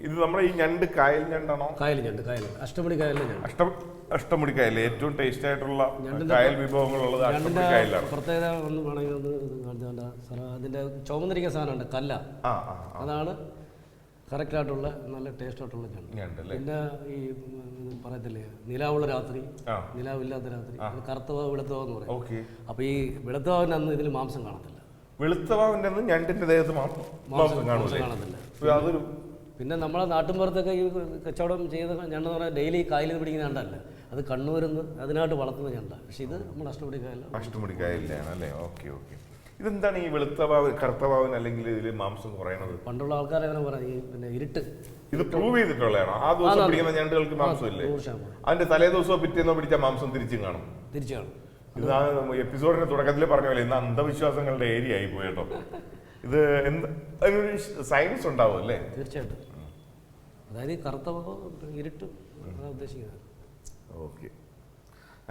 ഇത് നമ്മുടെ ഈ ഞണ്ട് കായൽ ഞണ്ടാണോ? കായൽ ഞണ്ട്, അഷ്ടമുടി കായലിലെ ഞണ്ട്. അഷ്ടമുടി കായൽ ഏറ്റവും ടേസ്റ്റ് ആയിട്ടുള്ള കായൽ വിഭവങ്ങളുള്ളത് അഷ്ടമുടി കായലാണ്. പ്രത്യേകത ഒന്ന് വേണമെങ്കിൽ ഒന്ന് അതിന്റെ ചുവന്നിരിക്കുന്ന സാധനമുണ്ട്, കല്ല. അതാണ് കറക്റ്റ് ആയിട്ടുള്ള നല്ല ടേസ്റ്റ് ആയിട്ടുള്ള ഞണ്ട്. പിന്നെ ഈ പറയത്തില്ലേ നിലാവുള്ള രാത്രി, നിലാവില്ലാത്ത രാത്രി, കറുത്തവാവ് വെളുത്തവാന്ന് പറയും. അപ്പൊ ഈ വെളുത്തവാവിന് അന്ന് ഇതിൽ മാംസം കാണത്തില്ല. വെളുത്തവാവിന്റെ അന്ന് ഞണ്ടിന്റെ ദേഹത്ത് മാംസം കാണത്തില്ല. അതൊരു പിന്നെ നമ്മളെ നാട്ടിൻപുറത്തൊക്കെ ഈ കച്ചവടം ചെയ്ത ഞണ്ടെന്ന് പറഞ്ഞാൽ ഡെയിലി കായലിൽ പിടിക്കുന്ന ഞണ്ടല്ല, അത് കണ്ണൂരിന്ന് അതിനായിട്ട് വളർത്തുന്ന ഞണ്ടാണ്. പക്ഷെ ഇത് നമ്മുടെ അഷ്ടമുടി കായലിലാണ് അല്ലേ? Okay okay. ഇതെന്താണ് ഈ വെളുത്തവാവ് കറുത്തവാവിന് അല്ലെങ്കിൽ ഇതിൽ മാംസം കുറയണത്? പണ്ടുള്ള ആൾക്കാരെ അങ്ങനെ പറയാം, ഈ പിന്നെ ഇരുട്ട്. ഇത് പ്രൂവ് ചെയ്തിട്ടുള്ളതാണോ? ആ ദിവസം പിടിക്കുന്ന ഞണ്ടുകൾക്ക് മാംസം ഇല്ലേ? അതിന്റെ തലേ ദിവസമോ പിറ്റേന്നോ പിടിച്ച മാംസം തിരിച്ചു കാണും. ഇതാണ് എപ്പിസോഡിന്റെ തുടക്കത്തിൽ പറഞ്ഞ പോലെ ഇന്ന് അന്ധവിശ്വാസങ്ങളുടെ ഏരിയ ആയി പോയിട്ടോ. ഇത് അതിനൊരു സയൻസ് ഉണ്ടാവും അല്ലേ? തീർച്ചയായിട്ടും. അതായത് കറുത്ത ഇരുട്ട് ഉദ്ദേശിക്കുന്നത്. ഓക്കെ.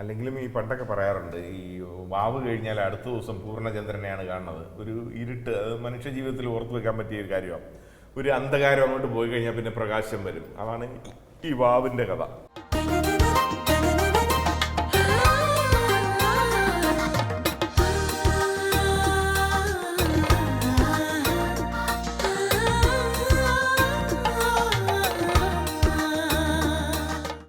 അല്ലെങ്കിലും ഈ പണ്ടൊക്കെ പറയാറുണ്ട്, ഈ വാവ് കഴിഞ്ഞാൽ അടുത്ത ദിവസം പൂർണ്ണചന്ദ്രനെയാണ് കാണുന്നത്. ഒരു ഇരുട്ട്, അത് മനുഷ്യ ജീവിതത്തിൽ ഓർത്തു വെക്കാൻ പറ്റിയ ഒരു കാര്യമാണ്. ഒരു അന്ധകാരം അങ്ങോട്ട് പോയി കഴിഞ്ഞാൽ പിന്നെ പ്രകാശം വരും. അതാണ് ഈ വാവിന്റെ കഥ.